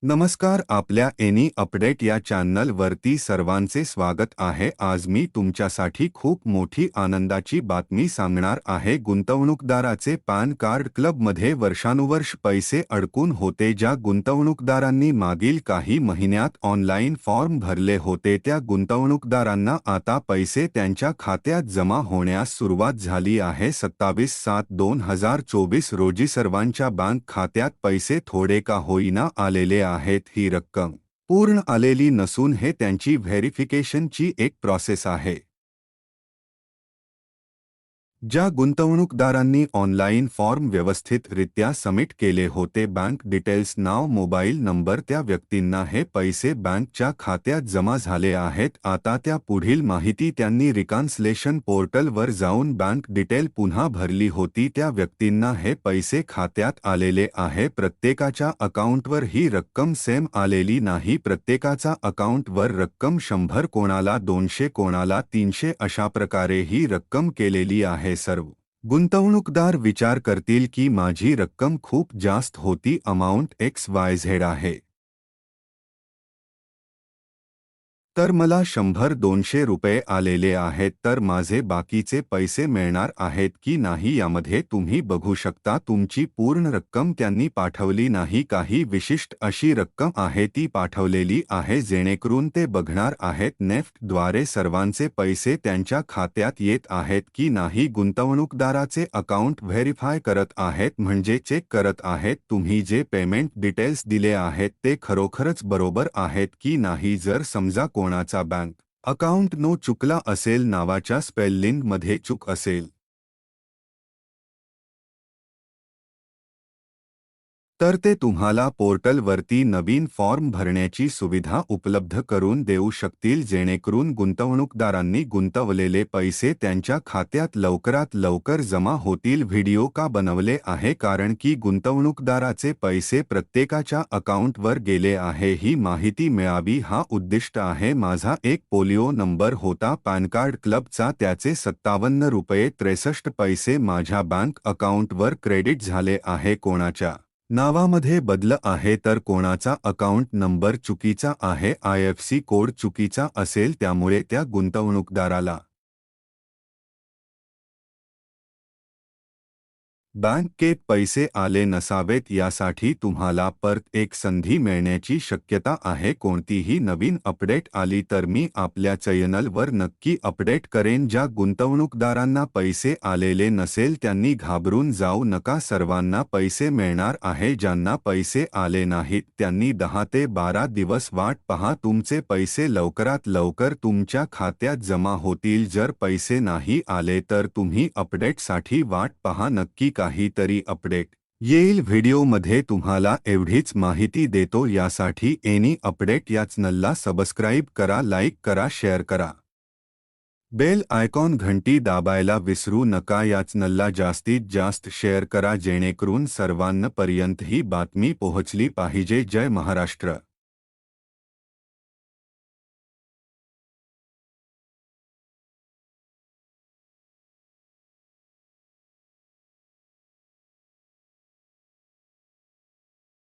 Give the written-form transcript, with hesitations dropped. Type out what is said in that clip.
नमस्कार, आपल्या any update या चॅनल वरती सर्वांचे स्वागत आहे। आज मी तुमच्यासाठी खूप मोठी आनंदाची बातमी सांगणार आहे। गुंतवणूकदाराचे पॅन कार्ड क्लब मध्ये वर्षानुवर्ष पैसे अडकून होते। ज्या गुंतवणूकदारांनी मागील काही महिन्यात ऑनलाईन फॉर्म भरले होते त्या गुंतवणूकदारांना आता पैसे त्यांच्या खात्यात जमा होण्यास सुरुवात झाली आहे। 27/7/2024 रोजी सर्वांच्या बँक खात्यात पैसे थोडे का होईना आलेले आहेत। ही रक्कम पूर्ण आलेली नसून हे त्यांची व्हेरिफिकेशनची एक प्रोसेस आहे। ज्या गुंतवणूकदारांनी ऑनलाईन फॉर्म व्यवस्थितरित्या सबमिट केले होते, बँक डिटेल्स, नाव, मोबाईल नंबर, त्या व्यक्तींना हे पैसे बँकच्या खात्यात जमा झाले आहेत। आता त्या पुढील माहिती त्यांनी रिकन्सिलेशन पोर्टलवर जाऊन बँक डिटेल पुन्हा भरली होती, त्या व्यक्तींना हे पैसे खात्यात आलेले आहे। प्रत्येकाच्या अकाउंटवर ही रक्कम सेम आलेली नाही। प्रत्येकाचा अकाउंटवर रक्कम 100, कोणाला 200, कोणाला 300 अशा प्रकारे ही रक्कम केलेली आहे। सर्व गुंतवणूकदार विचार करतील की माझी रक्कम खूप जास्त होती, अमाउंट XYZ आहे, तर मला 100-200 रुपये आलेले आहेत, तर माझे बाकीचे पैसे मिळणार आहेत की नाही यामध्ये तुम्ही बघू शकता तुमची पूर्ण रक्कम त्यांनी पाठवली नाही। काही विशिष्ट अशी रक्कम आहे ती पाठवलेली आहे, जेणेकरून ते बघणार आहेत नेफ्टद्वारे सर्वांचे पैसे त्यांच्या खात्यात येत आहेत की नाही। गुंतवणूकदाराचे अकाउंट व्हेरीफाय करत आहेत, म्हणजे चेक करत आहेत तुम्ही जे पेमेंट डिटेल्स दिले आहेत ते खरोखरच बरोबर आहेत की नाही। जर समजा कोणाचा बँक अकाउंट नो चुकला असेल, नावाच्या स्पेलिंग मध्ये चूक असेल, तर ते तुम्हाला पोर्टलवरती नवीन फॉर्म भरण्याची सुविधा उपलब्ध करून देऊ शकतील, जेणेकरून गुंतवणूकदारांनी गुंतवलेले पैसे त्यांच्या खात्यात लवकरात लवकर जमा होतील। व्हिडिओ का बनवले आहे कारण की गुंतवणूकदाराचे पैसे प्रत्येकाच्या अकाउंटवर गेले आहे, ही माहिती मिळावी हा उद्दिष्ट आहे। माझा एक पोलिओ नंबर होता पॅन कार्ड क्लबचा, त्याचे 57 रुपये 63 पैसे माझ्या बँक अकाउंटवर क्रेडिट झाले आहे। कोणाच्या नावामध्ये बदल आहे तर कोणाचा अकाउंट नंबर चुकीचा आहे, IFSC कोड चुकीचा असेल, त्यामुळे त्या गुंतवणूकदाराला बँकेत पैसे आले नसावेत यासाठी तुम्हाला परत एक संधी मिळण्याची शक्यता आहे। कोणतीही नवीन अपडेट आली तर मी आपल्या चॅनलवर नक्की अपडेट करेन। ज्या गुंतवणूकदारांना पैसे आलेले नसेल त्यांनी घाबरून जाऊ नका, सर्वांना पैसे मिळणार आहे। ज्यांना पैसे आले नाहीत त्यांनी 10 ते 12 दिवस वाट पहा, तुमचे पैसे लवकरात लवकर तुमच्या खात्यात जमा होतील। जर पैसे नाही आले तर तुम्ही अपडेटसाठी वाट पहा, नक्की काहीतरी अपडेट येईल। व्हिडिओमध्ये तुम्हाला एवढीच माहिती देतो, यासाठी एनी अपडेट या चॅनलला सबस्क्राइब करा, लाईक करा, शेअर करा, बेल आयकॉन घंटी दाबायला विसरू नका। या चॅनलला जास्तीत जास्त शेअर करा, जेणेकरून सर्वांपर्यंत ही बातमी पोहोचली पाहिजे। जय महाराष्ट्र।